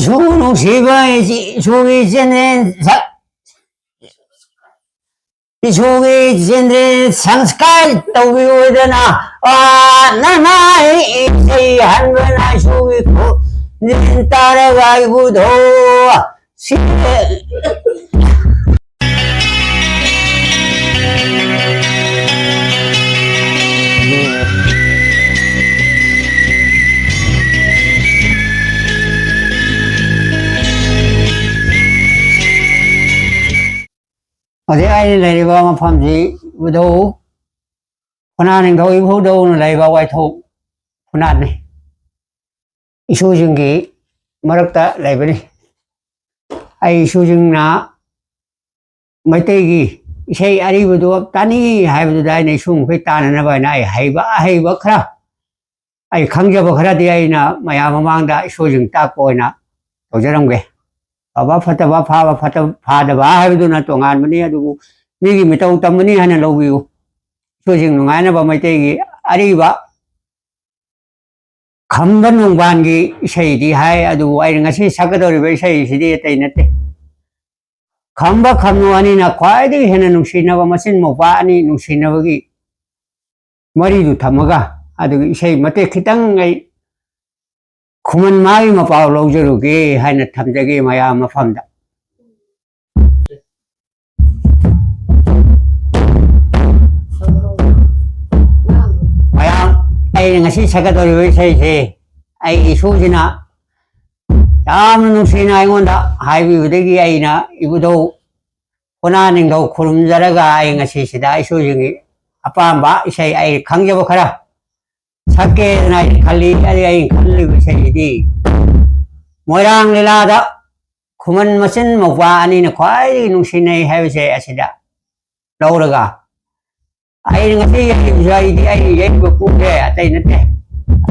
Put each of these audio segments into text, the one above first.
수능 시바의 속에 있는 이 속에 있는 상스칼 떠오르나 나나의 인생이 한 번아 속에 있고 는 따라가기보도 어디 ai lấy vào mà phạm gì vừa đâu phần ăn thôi vô đâu nó lấy vào quay thâu phần ăn này số chừng gì mà được ta lấy về đi ai số chừng na mấy tay gì xây ai vừa đâu ta ní hai vừa đây này xuống phải ta nó vậy này hay vợ khá ai khăng cho vợ khá thì ai na mày mà mang đã số chừng ta coi na tôi cho đồng cái bà phát phá đã bà hai đứa nó tuần an bên này đủ mấy cái mấy tàu tầm bên này hay là lâu view tôi chừng ngày nào bà mấy cái đi bà khăm bên nông ban cái xây thì hai đủ ai ngay khi sắc đó rồi xây thì đi tới nè khăm bà khăm nó anh na khoai đi hay là nông sinh nào mà xin một ba anh nông sinh nào cái mari đủ thầm cả đủ xây mà tới khi tăng ngày kuman mai ma pao lo juru ke hai na tham jage maya ma pham da maya ai ngasi saka do ri sai se ai isu jina yam nu sina ai ngonda hai bi de gi ai na ibu do kona ning do khurum jara ga ai ngasi sida isu jingi apa ba sai ai khang jabo khara 사케 나이 칼리 아리아이 칼리 비세이디 모랑 릴라다 kuman masin magwa ani na kwai nung sinay heavy say asida lauraga ay nga si ay di ay ay bukuke atay nate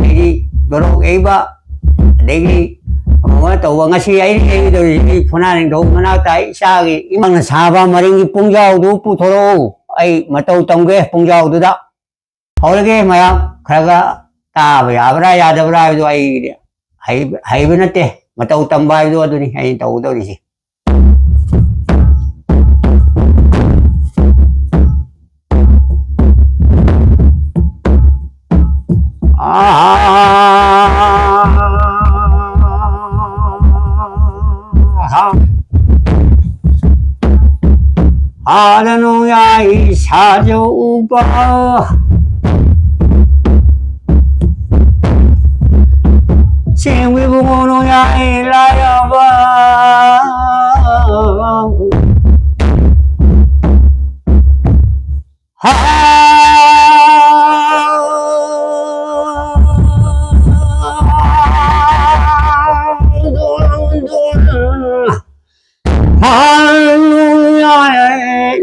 ay dorong iba degi mga tawa nga si ay do punaning do manatay sagi imang nasaba maringi pungjaw do putoro ay mataw tangge pungjaw do da hawlage maya kharaga ta abra yadabra do ay hay binate mataw tambay do ni ay taw do ni si 하나노야 이 사조바 생위부모노야 일라야바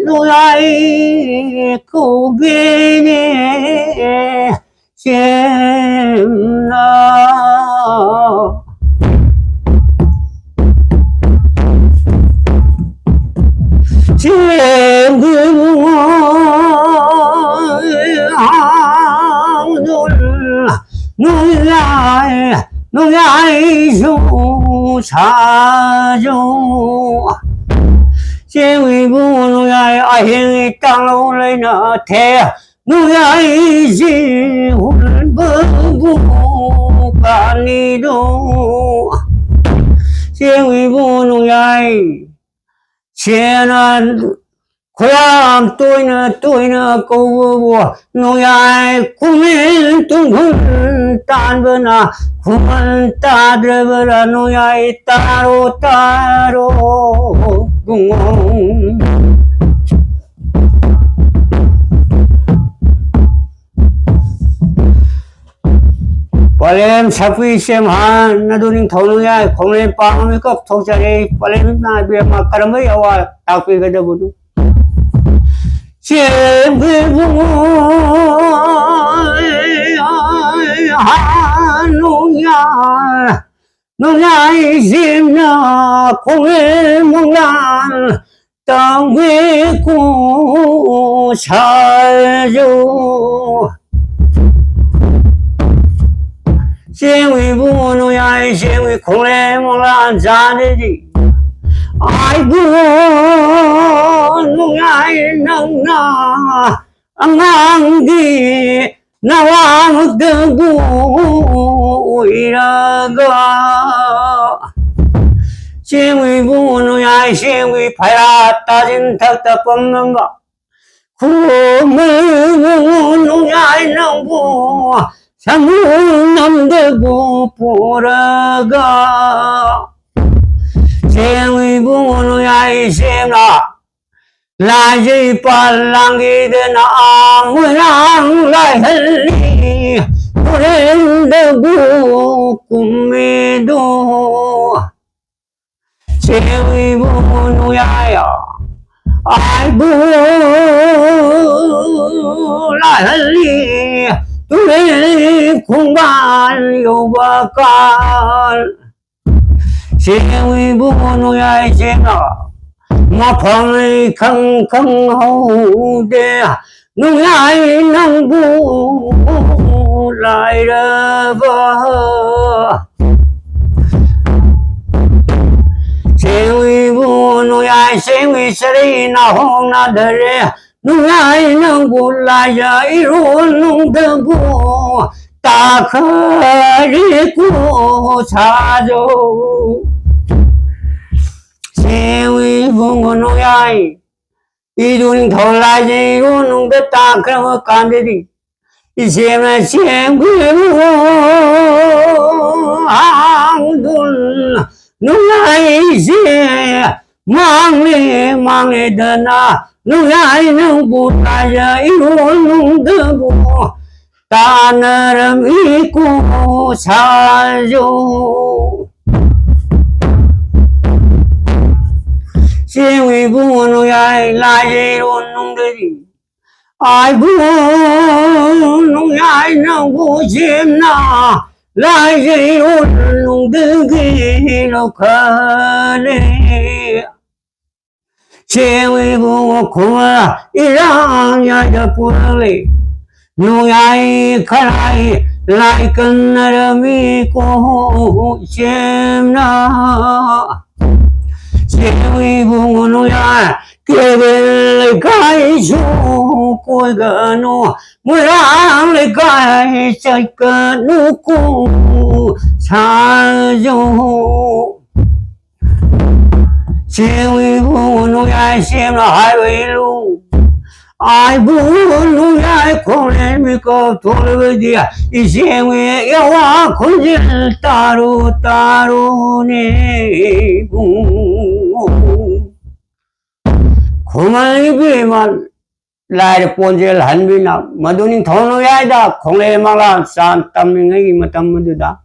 누나의 고개에 잼나 누나의 조사조 제위부노야의 아행이 땅로 레나 태 누야의 지훈 부부가니도 제위부노야의 제난 고향 또이나 고부부 노야의 구민 둥근 딴거나 구만 따들어버라 노야의 따로 gung Palem sapi semhan naduning tholuya khomle pangme kop thokjare palem na be ma karamai awa takpi gada budu sem bu hanuya nungai zimna khomle monglan tangwe ku sajo 先为不能呀，先为空来莫让站的的，爱不能呀能那昂的那王的不为那个。先为不能呀，先为拍呀大金他的本能吧，苦闷不能呀能不。想的不那个，先为不能呀先啊，来这把浪给的那我让来很里，不认得不没多，先为不能呀，爱不来很里。对，恐怕有把干，先为不能呀先啊，我旁里坑后的，农呀能不来了吧？先为不能呀，先为这里那红那的人。农呀能不来呀，一路弄得不大可里过茶粥，先为不农呀，一路头来一路弄得大可我干的的，一些嘛先为不行顿农呀一些忙里的那。农呀能不来呀，一路弄得不大那人一锅茶粥，先为不农呀来一路弄的的，爱不农呀能不行呐，来一路弄得给了可怜。先为不苦啊，一让呀的不累，农呀看来跟那的米过先呐，先为不农呀给人开出过个农，我让来盖这个农工茶酒。先为不农呀，先了海为路，爱不农呀，空来没个多了个的，一先为要往空间大路呢不，空来别嘛来的半截很别那，嘛都你头农呀的，空来嘛啦，山他们那个嘛他们的da，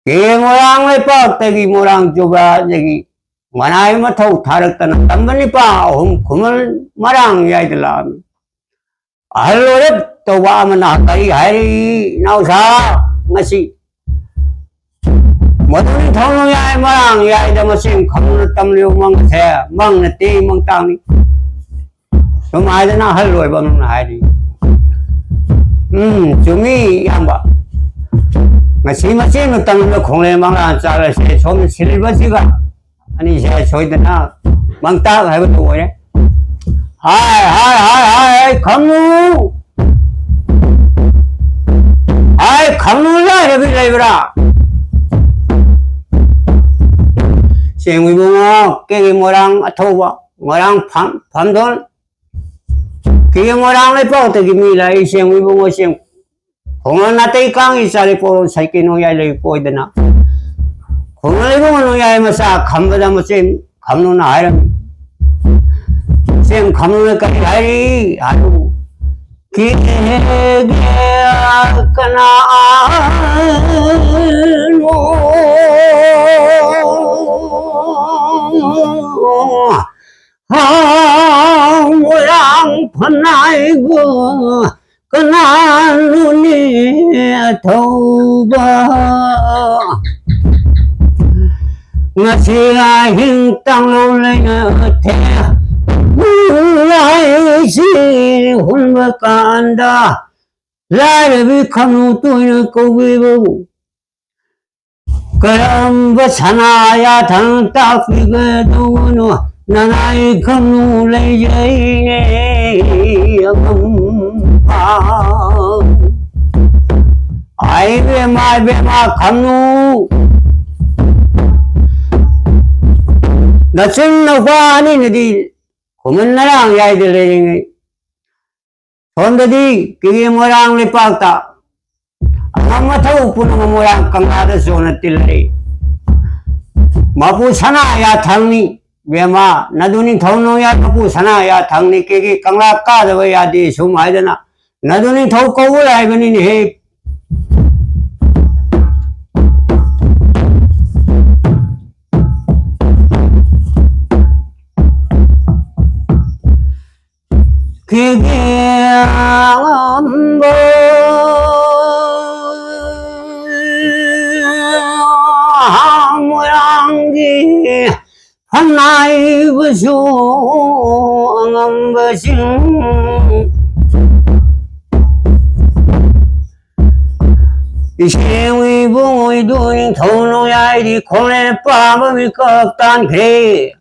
给我让来报，这个我让就把这个。Manay mathaw tharak tanang tambani pa kumal marang yay dalam alorep to wa mana kai hari nausa ngasi maduni thono yay marang yay da masim khamna tamliu mang the mang na ti mang tang ni to mai da na haloi ba mang hai di chumi yamba ngasi masim tang na khongle mang la cha la se chom silba siga anh sẽ chơi tên nào mang ta hay bên tuổi đấy hai không lu hai không lu ra thì bị lấy ra xem người mua cái mua đang thâu vào mua đang phán thôi cái mua đang lấy bao thì mình lại xem người mua xem không là tay căng thì sao lại bỏ sai cái nó lại bỏ đi nào 공을 보면 야이마사 감보다 뭐쌤 감로나 아이람 쌤 감로나까지 아이 아주 기계가나 모양 판나이고 그나 눈이 더봐 ngasi hình tăng lâu lên thế lại si hôn và cản đã lại vì không tôi nó câu vi vô 그럼 그 산하야 당딱 비거도노 나나이 금누레이네 아이 베마 감누 나쯤 너과니 너디 고문나랑 야이들레 손더디 그게 뭐랑 리빡다 아마 타고 puno moyang kangada zona tilri mapu sana ya thangni bema naduni thauno ya mapu sana ya thangni ke kangla ka da ya di sumai dana naduni thau ko lai bani ni he ke ambo 모양기 하나의 부수 응엄버싱 이시의 붕의 두닝头노야이디 코네 빠범이 껍단 그래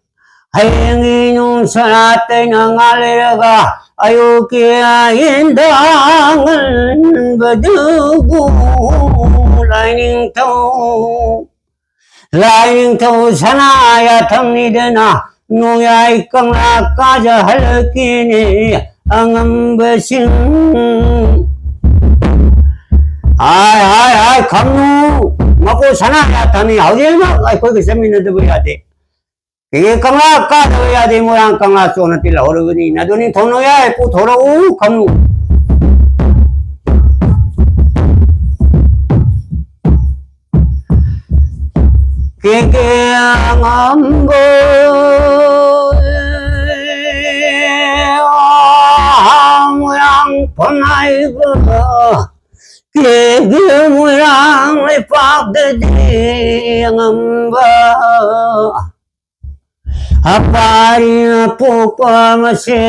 하영이 농사나 때는 알레가 아유기야 인당을 버두고 라이닝 터 사나야 텅니드나 노야이 깡라까지 할기니 앙음버싱 아이 감루 먹고 사나야 텅니 어디에나 거기 세미너도 보야 돼 그게 깡라까지 해야 돼 모양 깡라 쏘는 딜라 오르거니 나도니 돈노야 고 돌아오 감루 계계암보 모양 번아이고 계계 모양의 빡드디 암바 아빠리 뽀빠마세니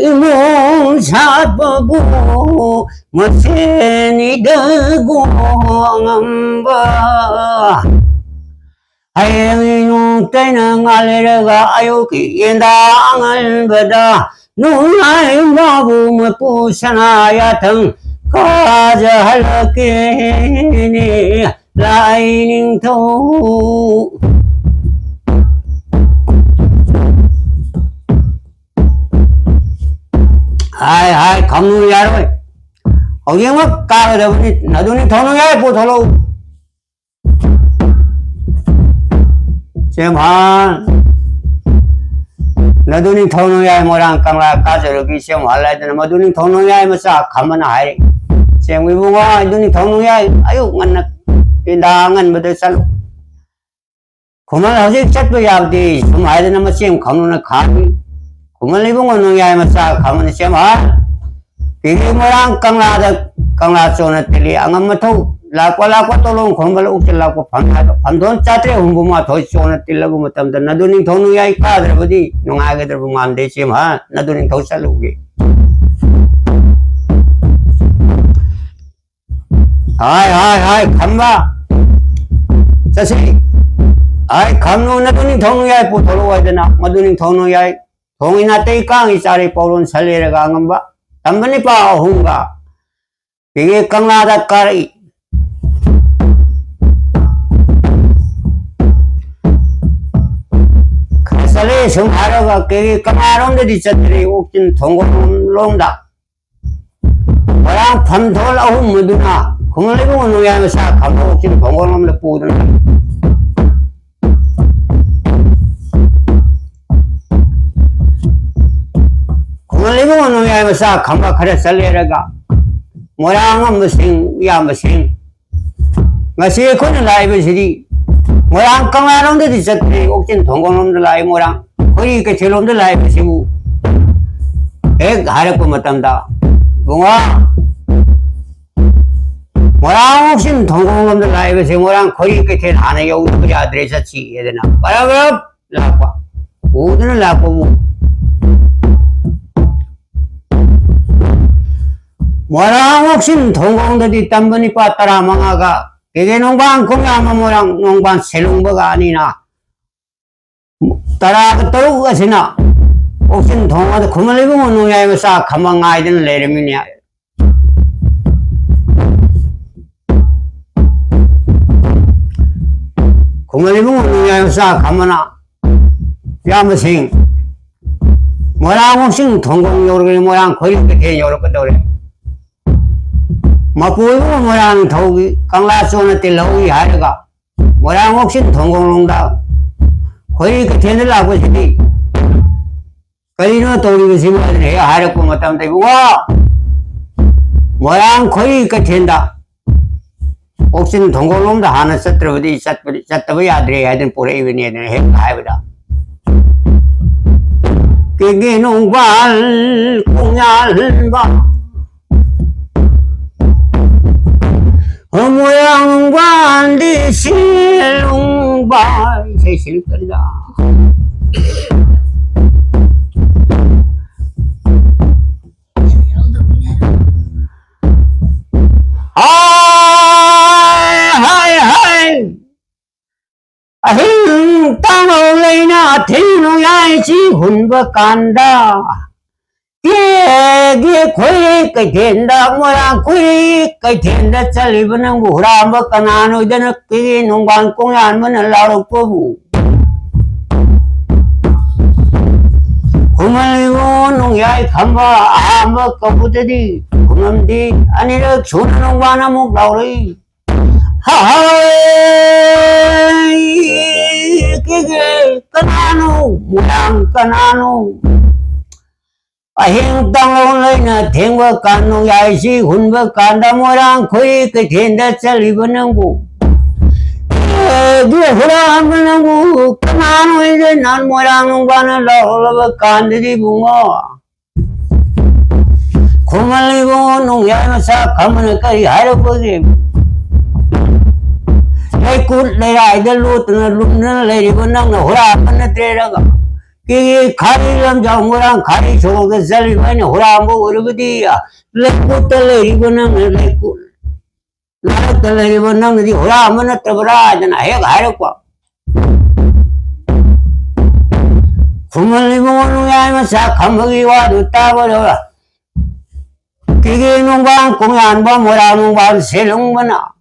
이몸 사법고 머세니 더고 봐 하영이 용때는 알레가 아유기 인당을 받아 누나의 마음을 부사나야 등 가자 할게니 라이닝 도 하이 감루 야로 어디 뭐 까르다 보니 나도니 돈이야 보더로 제만 나도니 돈이야 뭐랑 깡라 까저기 시험 할라 되나 나도니 돈이야 뭐사 가면 하이 제가 위부가 나도니 돈이야 아유 만나 인당은 뭐들 살로 그만 아직 찾도 야디 좀 하야 되나 뭐 시험 가면은 가니 그만 위부가 노야 뭐사 가면 시험 할 Pili mo lang kang laso na tili ang amato lakwa tolong kongal ukil lakwa pandon chatre humbuma thoi so na tilagu matam da naduning thonu yai ka dra budi nunga ge dra bungan de sim ha naduning thau salugi hai khamba sasi ai khamnu naduning thonu yai pu tholo wa dana maduning thonu yai thongina tei kang isari paulon salere ga ngamba tambani pa hunga 이게 깡라다 까리 카살레 성하러가 그게 깡라론들이 있었더니 옥진 동고롱다 뭐랑 밤돌 아홉 무드나 그물리고 노야면서 감독 옥진 동고롱들 뿌드나 그물리고 노야면서 감독하래 살레라가 모양은 무슨 무슨 ngasi kono lai besiri moyang kangarong de disatri oksin thongom de lai morang koi ke chelom de lai besibu ek hare ko matam da bunga moyang oksin thongom de lai besi morang koi ke the hane yo uri adresa chi edena barabar lakwa udna lakwa 뭐랑 혹시 동공들이 땀번이 빠따라 망아가 이게 농방 공야마 뭐랑 농방 세롱버가 아니나 따라 또 것이나 혹시 동화도 그만 입으면 농야에서 싹 가만 아이들은 내려미냐 그만 입으면 농야에서 싹 가만아 야무생 뭐랑 혹시 동공 요렇게 모양 거리 끝에 요렇게 그래 마포이고 뭐랑 더욱이 강라수원에 뜰러오기 하려가 뭐랑 혹시 동공농다 거리 끝에 늘라고 싶이 거리는 도리고 심어야 해야 하려고 못하면 와 뭐랑 거리 끝에다 혹시 동공농다 하나 썼더니 썼더니 아들이 하든 보래 이번에 해 가야보다 그게 농발 공얄바 모양관디 실롱바 세실거리다 하이 아힘 땅올레나 대노야지 훈박간다 게 거의 cái tiền đó mà quay cái tiền đó cho lý vấn năng bù ra mà cái nào nó đến cái nông ban công an mà nó lao động của bù 그만 농야에 간바 아무 거부들이 그만디 아니라 주는 농가나 목 나오리 하하이 그게 까나노 모양 까나노 hình tăng lên là thiên và can nông dài si hun và can đam mô đang khơi cái thiên đất sẽ lý vấn năng bu dia hura vấn năng bu can nói đến nan mô đang nông ban là và can đi bunga không ai bu nông dài mà sao không nó cái hai đâu có gì lấy cút lấy ai để lút nó lấy đi vấn năng là hura vấn năng thế đó कि खाली हम जाऊंगा खाली छोड़ चल मैंने हो रहा वो और भी लेको तले रिबना लेको लाल तले रिबना नदी हो रहा मन तबरा जना है घारे को खुमली मोनु याय मसा खमगी वा दुता बोला कि 농방 공연 봐 뭐라 농방 세롱 बना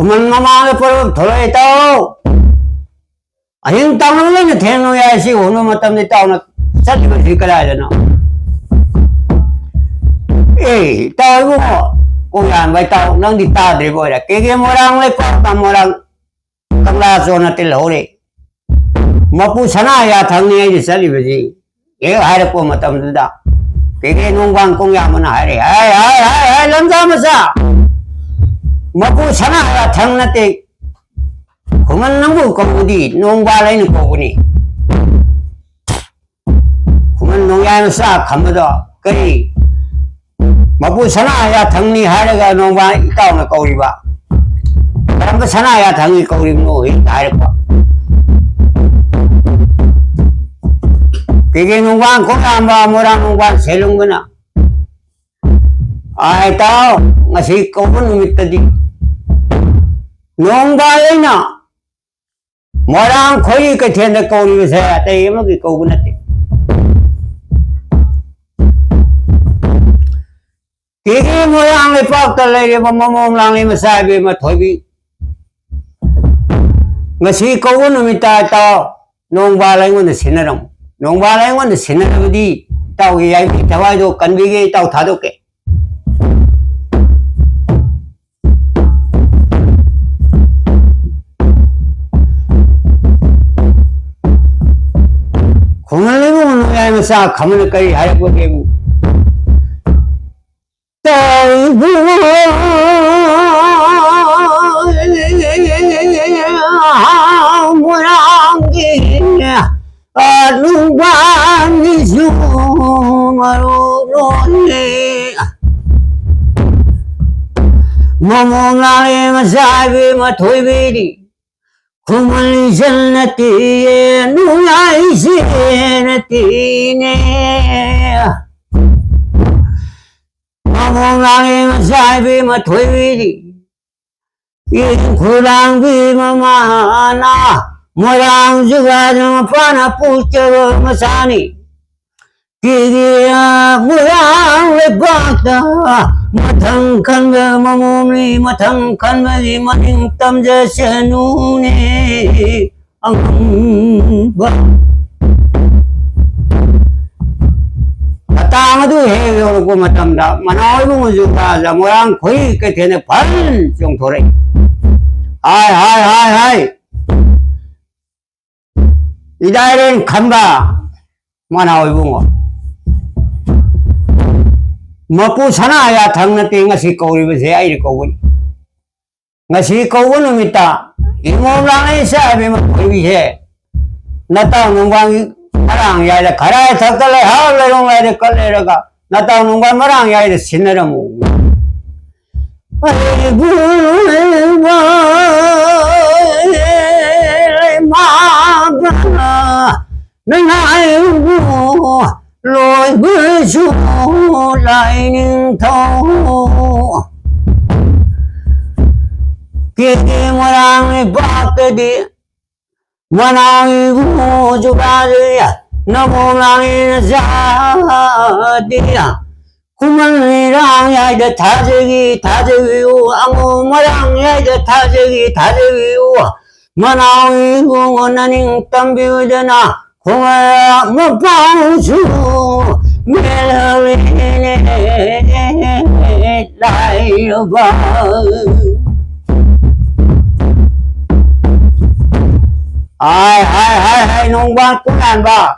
그만 마마에 벌어 돌아있다오 아니 땅을 내면 대노야시 오늘 뭐 때문에 땅을 살리고 들거라 하잖아 에이 땅이고 뭐 공연 왜 땅 넌디 따들이 보이라 그게 뭐랑 왜 꽉다 뭐랑 강라소나 뜰러오래 먹고 사나야 당내야지 살리지 얘가 하려고 뭐 때문에 그게 농광 공연은 하래 아이 남자면서 먹고 사나야 장난 때 그만 농부 거부디 농가라는 거부니 그만 농야에서 가면서 그리 먹고 사나야 당리하려가 농가 있다오는 거우리 봐 그런 거 사나야 당리 거우리 뭐 있다 이럴 거 그게 농가 공양 봐 뭐라 농가 세는 거나 아이 따오 ngasi 거부 놈이 떠디 농가에나 뭐랑 거의 그 텐데 거기서 해야 돼 이거 그 거부는데 그게 모양을 빡달래 뭐 몸랑이 마사비 뭐 토비 ngasi 거부 놈이 따 농가라는 건 신나름 농가라는 건 신나름이 따오 이야기 대화도 간비게 따오 다도게 공을리고 농야에서 싹 가문을까지 하려고 되고 떠이고 모양기 누가니 수마로로네 모모나에 마사비 마토이비리 구멍이 전나띠에 누나이 시나띠네 마무랑이 살비마 토이디 이 구랑비마 마나 모랑주가 좀 파나 pucero masani kiya moyang le bakta mathang khan ga mamumi mathang khan ma ji maning tam ja sanu ne ang ba tang du he yo ko matam da manoi bu ju ta ja moyang khoi ke the ne phan jong thore hai 이다이는 간다 만나오이 붕어 먹고 사나야 당나때 ngasi 거울이 보세요 이리 거울 ngasi 거울은 있다 이모랑에 사비면 거기에 나타 농광이 마랑 야이다 가라에 덕걸래 하울레롱 야이다 걸레라가 나타 농광 마랑 야이다 신내라 뭐 아이고 nâng hai vua lối bước xuống lại những thâu kia kia mà đang bắt cái đi mà đang vua cho ba đi nó mong đang ra đi kuman đang nhảy để thả gì ông mà đang nhảy để thả gì mà nào vua naning tâm biểu đến Hoa một bao chú mẹ lên lại bờ hai nông quan cũng ăn ba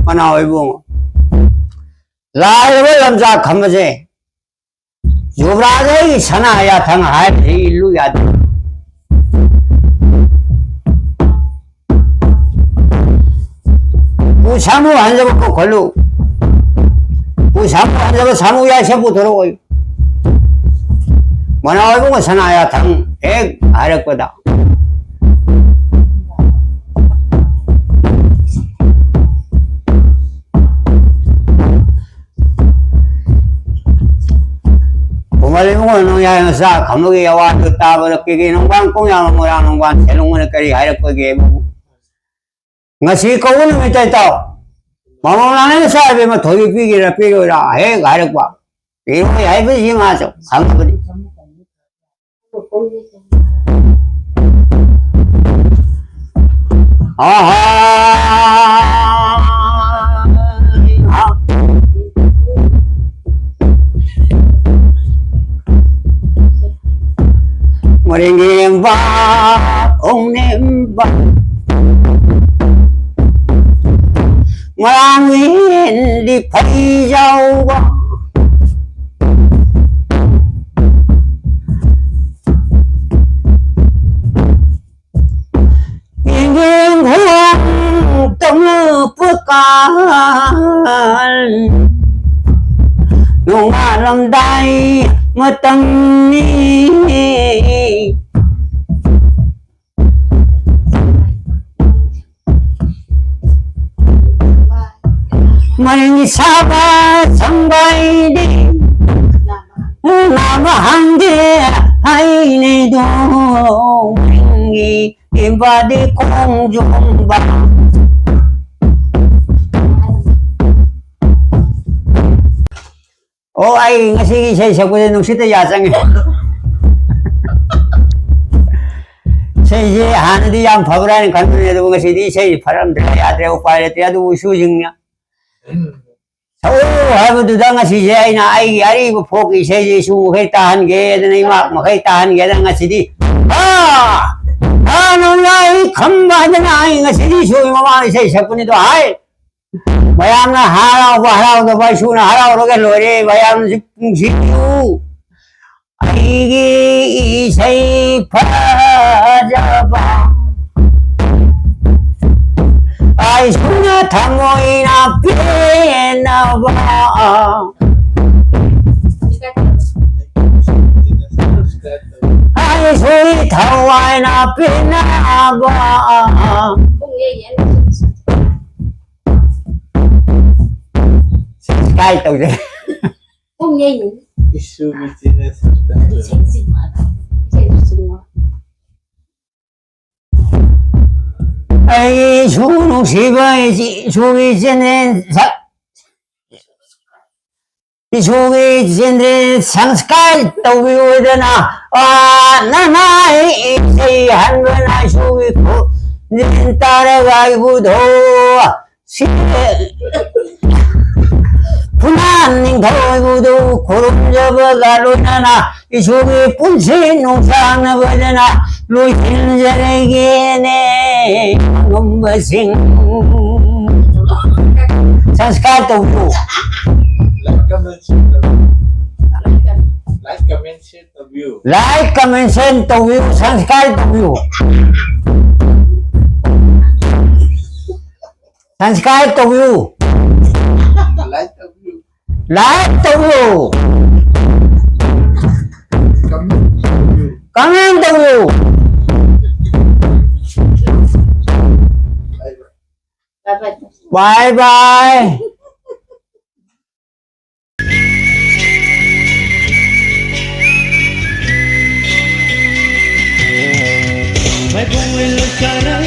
mà nói buông lại với làm sao không gì dù ra đấy sana ya thằng hai thì lui ra 사무 안 잡고 걸로 사무 안 잡고 사무야 세부 들어오요 뭐나 보고 사나야 당백 아래 거다 고말이 보고 농야는 사 감옥에 와서 따버렸게 농관 공양은 뭐라 농관 대농원에 거리 아래 거기에 뭐 ngasi kau ni minta tahu, mama nanya saya memang thori pikir lah, hey garik ba, ini hai beri masuk, kamu beri. Meringin ba, nembak. Ngoan nguyên đi phải dâu Yên yên hương trong phước can Nông mà làm đai mà tâm ni Mình saba sambai đi Nam hang đi hay này đồ Mình nghĩ im ba đi con dùng ba Ô ai ngasi saya sabi nung sita yasang Saya hana di yang pabran kan punya tu ngasi di saya param dia ada upaya dia tu usujingnya Sao hai bữa đang ngasi dây na ai bộ phô kỳ xe gì xuống khai tahan ghê này mà khai tahan ghê đang ngasi đi nó lại không bao giờ này ngasi đi xuống mà đi xe sắp đi đó ai bayam na harau đó bay xuống na harau rồi cái lối đi bayam chỉ chịu ai cái xe phá ra ba ai xuống thằng ngồi na bên na ba ai suy thầu ai na pina ba Không nghe gì anh. cái tàu gì Không nghe gì. Isu bitinnya serta. Sen sinh mà. Sen sinh mà. ai chú nó xí vậy chị chú cái trên này chú cái trên này sáng cái tàu biểu đó na na na thì hắn bên này chú cái cô nên ta đã gai bút đồ xí 분한 더이고도 고름 접어가로나나 이 속에 분신 농사나 버려나 로히는 자에게네 농버싱 sanskar to view Like, comment, share the view. like comment send to view sanskar to view sanskar to view Like the view. like to view Comment the view. comment to view Bye bye. Bye bye. bye bye Me pongo en la cara